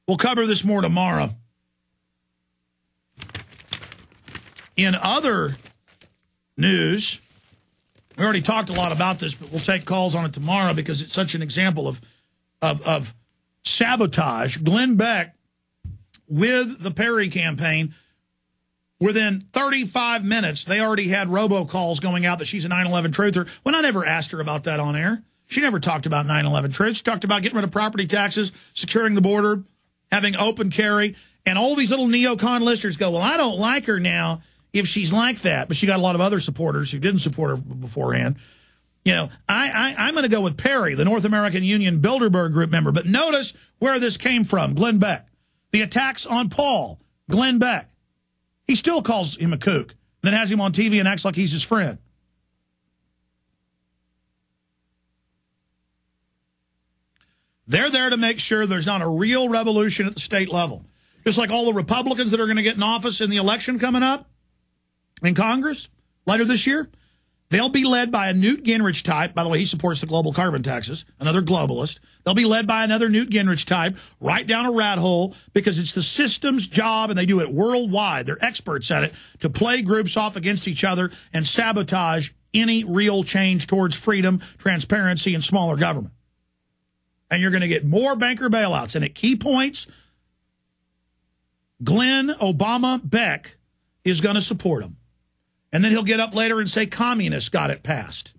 We'll cover this more tomorrow. In other news, we already talked a lot about this, but we'll take calls on it tomorrow because it's such an example of sabotage. Glenn Beck, with the Perry campaign, within 35 minutes, they already had robocalls going out that she's a 9/11 truther. When I never asked her about that on air. She never talked about 9/11 truth. She talked about getting rid of property taxes, securing the border, having open carry, and all these little neocon listeners go, well, I don't like her now if she's like that. But she got a lot of other supporters who didn't support her beforehand. You know, I'm going to go with Perry, the North American Union Bilderberg Group member. But notice where this came from, Glenn Beck. The attacks on Paul, Glenn Beck. He still calls him a kook, then has him on TV and acts like he's his friend. They're there to make sure there's not a real revolution at the state level. Just like all the Republicans that are going to get in office in the election coming up in Congress later this year, they'll be led by a Newt Gingrich type. By the way, he supports the global carbon taxes, another globalist. They'll be led by another Newt Gingrich type right down a rat hole because it's the system's job, and they do it worldwide. They're experts at it, to play groups off against each other and sabotage any real change towards freedom, transparency, and smaller government. And you're going to get more banker bailouts. And at key points, Glenn Obama Beck is going to support him. And then he'll get up later and say communists got it passed.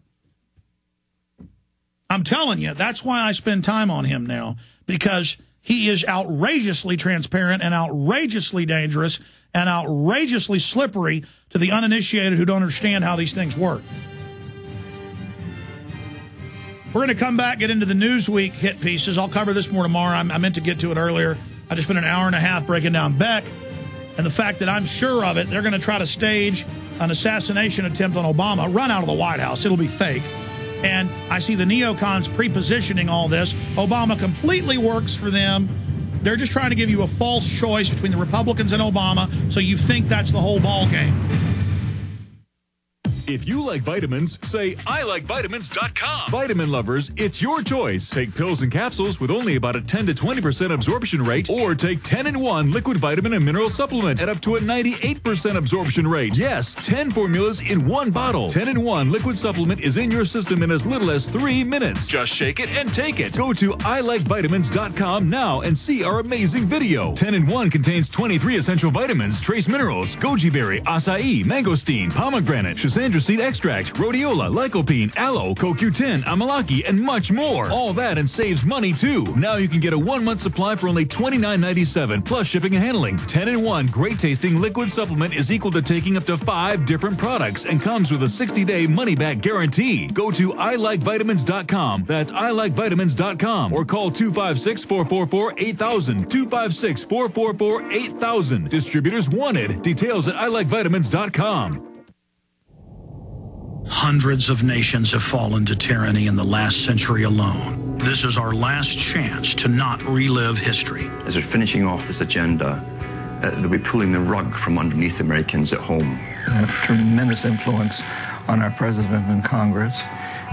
I'm telling you, that's why I spend time on him now, because he is outrageously transparent and outrageously dangerous and outrageously slippery to the uninitiated who don't understand how these things work. We're going to come back, get into the Newsweek hit pieces. I'll cover this more tomorrow. I meant to get to it earlier. I just spent an hour and a half breaking down Beck and the fact that I'm sure of it. They're going to try to stage an assassination attempt on Obama, run out of the White House. It'll be fake. And I see the neocons pre-positioning all this. Obama completely works for them. They're just trying to give you a false choice between the Republicans and Obama, so you think that's the whole ball game. If you like vitamins, say ILikeVitamins.com. Vitamin lovers, it's your choice. Take pills and capsules with only about a 10 to 20% absorption rate, or take 10-in-1 liquid vitamin and mineral supplement at up to a 98% absorption rate. Yes, 10 formulas in one bottle. 10-in-1 liquid supplement is in your system in as little as 3 minutes. Just shake it and take it. Go to ILikeVitamins.com now and see our amazing video. 10-in-1 contains 23 essential vitamins, trace minerals, goji berry, acai, mangosteen, pomegranate, schisandra seed extract, rhodiola, lycopene, aloe, CoQ10, amalaki, and much more. All that and saves money too. Now you can get a 1-month supply for only $29.97 plus shipping and handling. 10-in-1 great tasting liquid supplement is equal to taking up to 5 different products and comes with a 60-day money-back guarantee. Go to ILikeVitamins.com. That's ILikeVitamins.com, or call 256-444-8000. 256-444-8000. Distributors wanted. Details at ILikeVitamins.com. Hundreds of nations have fallen to tyranny in the last century alone. This is our last chance to not relive history. As we're finishing off this agenda, they'll be pulling the rug from underneath Americans at home. They have tremendous influence on our president and Congress,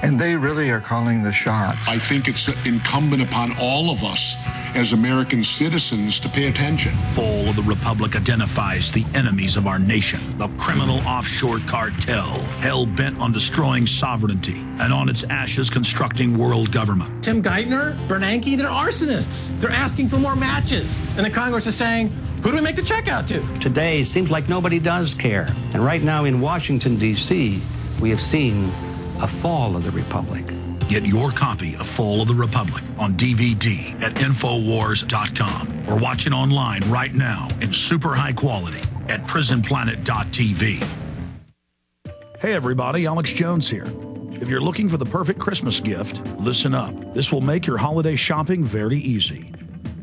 and they really are calling the shots. I think it's incumbent upon all of us as American citizens to pay attention. Fall of the Republic identifies the enemies of our nation, the criminal offshore cartel, hell-bent on destroying sovereignty, and on its ashes constructing world government. Tim Geithner, Bernanke, they're arsonists. They're asking for more matches. And the Congress is saying, who do we make the check out to? Today, it seems like nobody does care. And right now in Washington, D.C., we have seen a fall of the Republic. Get your copy of Fall of the Republic on DVD at Infowars.com, or watch it online right now in super high quality at prisonplanet.tv. Hey everybody, Alex Jones here. If you're looking for the perfect Christmas gift, listen up. This will make your holiday shopping very easy.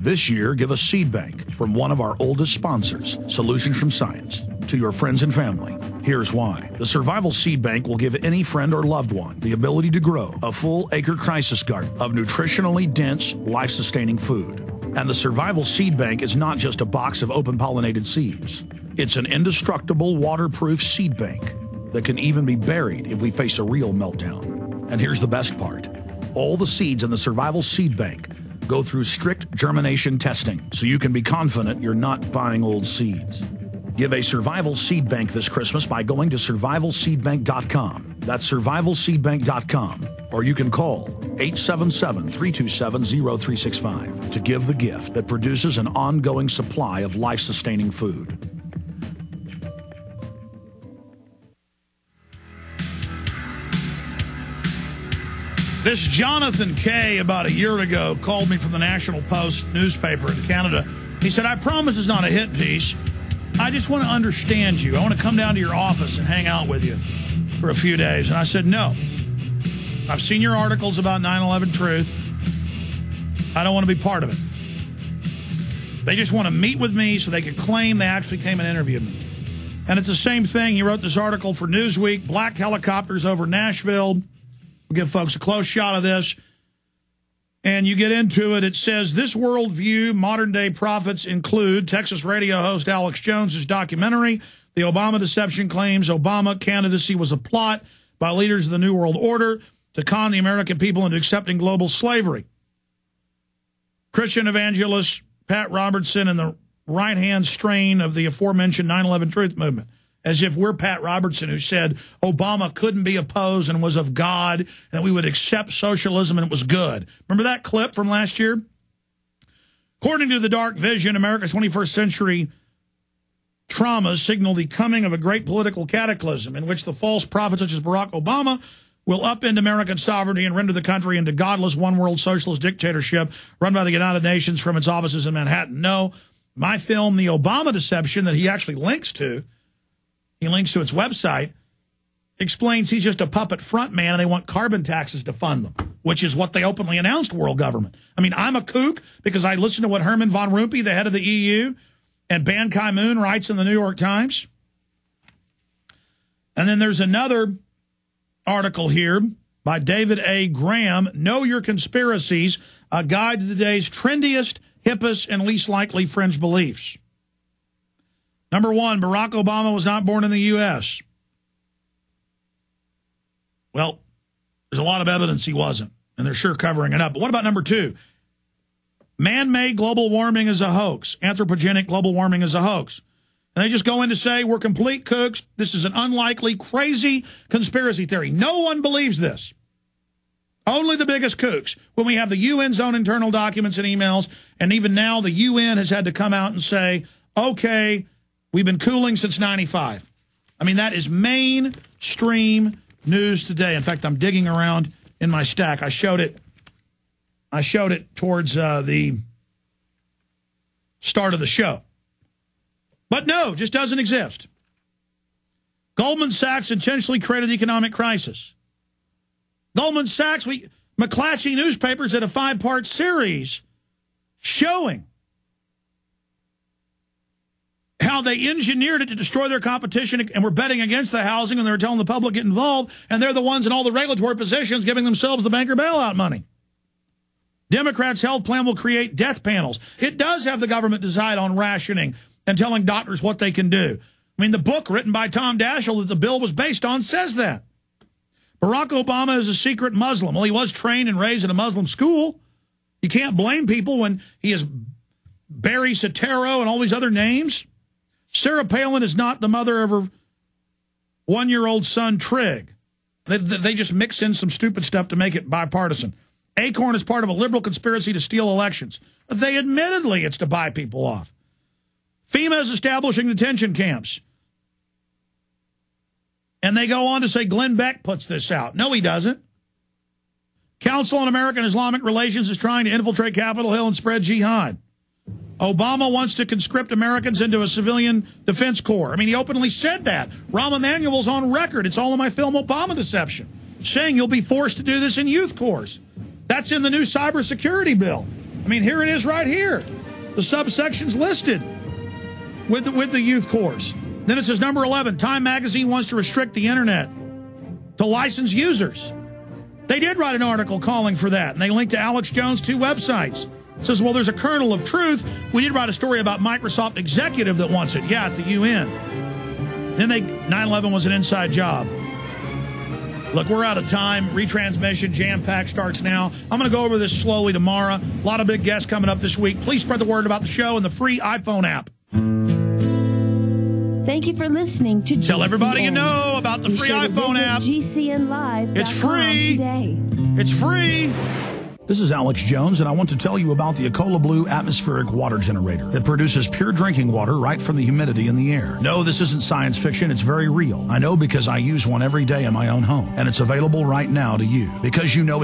This year, give a seed bank from one of our oldest sponsors, Solutions from Science, to your friends and family. Here's why. The Survival Seed Bank will give any friend or loved one the ability to grow a full acre crisis garden of nutritionally dense, life-sustaining food. And the Survival Seed Bank is not just a box of open-pollinated seeds. It's an indestructible, waterproof seed bank that can even be buried if we face a real meltdown. And here's the best part. All the seeds in the Survival Seed Bank go through strict germination testing so you can be confident you're not buying old seeds. Give a survival seed bank this Christmas by going to survivalseedbank.com. That's survivalseedbank.com. Or you can call 877-327-0365 to give the gift that produces an ongoing supply of life-sustaining food. This Jonathan Kay, about a year ago, called me from the National Post newspaper in Canada. He said, I promise it's not a hit piece. I just want to understand you. I want to come down to your office and hang out with you for a few days. And I said, no. I've seen your articles about 9/11 Truth. I don't want to be part of it. They just want to meet with me so they could claim they actually came and interviewed me. And it's the same thing. He wrote this article for Newsweek, black helicopters over Nashville. We'll give folks a close shot of this. And you get into it, it says, this worldview, modern-day prophets include Texas radio host Alex Jones's documentary, The Obama Deception, claims Obama candidacy was a plot by leaders of the New World Order to con the American people into accepting global slavery. Christian evangelist Pat Robertson and the right-hand strain of the aforementioned 9/11 Truth movement. As if we're Pat Robertson, who said Obama couldn't be opposed and was of God, and that we would accept socialism and it was good. Remember that clip from last year? According to the Dark Vision, America's 21st century traumas signal the coming of a great political cataclysm in which the false prophets such as Barack Obama will upend American sovereignty and render the country into godless one-world socialist dictatorship run by the United Nations from its offices in Manhattan. No, my film, The Obama Deception, that he actually links to, he links to its website, explains he's just a puppet front man and they want carbon taxes to fund them, which is what they openly announced, world government. I mean, I'm a kook because I listen to what Herman von Rompuy, the head of the EU, and Ban Ki-moon writes in the New York Times. And then there's another article here by David A. Graham, Know Your Conspiracies, a guide to the day's trendiest, hippest, and least likely fringe beliefs. Number one, Barack Obama was not born in the U.S. Well, there's a lot of evidence he wasn't, and they're sure covering it up. But what about number two? Man-made global warming is a hoax. Anthropogenic global warming is a hoax. And they just go in to say, we're complete kooks. This is an unlikely, crazy conspiracy theory. No one believes this. Only the biggest kooks. When we have the UN's own internal documents and emails, and even now the UN has had to come out and say, okay, we've been cooling since 95. I mean, that is mainstream news today. In fact, I'm digging around in my stack. I showed it towards the start of the show. But no, just doesn't exist. Goldman Sachs intentionally created the economic crisis. Goldman Sachs, McClatchy newspapers did a 5-part series showing how they engineered it to destroy their competition and were betting against the housing, and they were telling the public get involved, and they're the ones in all the regulatory positions giving themselves the banker bailout money. Democrats' health plan will create death panels. It does have the government decide on rationing and telling doctors what they can do. I mean, the book written by Tom Daschle that the bill was based on says that. Barack Obama is a secret Muslim. Well, he was trained and raised in a Muslim school. You can't blame people when he is Barry Soetoro and all these other names. Sarah Palin is not the mother of her 1-year-old son, Trig. They just mix in some stupid stuff to make it bipartisan. Acorn is part of a liberal conspiracy to steal elections. They admittedly it's to buy people off. FEMA is establishing detention camps. And they go on to say Glenn Beck puts this out. No, he doesn't. Council on American Islamic Relations is trying to infiltrate Capitol Hill and spread jihad. Obama wants to conscript Americans into a civilian defense corps. I mean, he openly said that. Rahm Emanuel's on record. It's all in my film, Obama Deception, saying you'll be forced to do this in youth corps. That's in the new cybersecurity bill. I mean, here it is right here. The subsections listed with the youth corps. Then it says, number 11, Time Magazine wants to restrict the Internet to licensed users. They did write an article calling for that, and they linked to Alex Jones' 2 websites. It says, well, there's a kernel of truth. We did write a story about Microsoft executive that wants it. Yeah, at the UN. Then 9/11 was an inside job. Look, we're out of time. Retransmission, jam-packed, starts now. I'm going to go over this slowly tomorrow. A lot of big guests coming up this week. Please spread the word about the show and the free iPhone app. Thank you for listening to Tell GCN. everybody you know about the free iPhone app. GCNlive.com It's free. Today. It's free. This is Alex Jones, and I want to tell you about the Ecola Blue atmospheric water generator that produces pure drinking water right from the humidity in the air. No, this isn't science fiction. It's very real. I know because I use one every day in my own home, and it's available right now to you. Because you know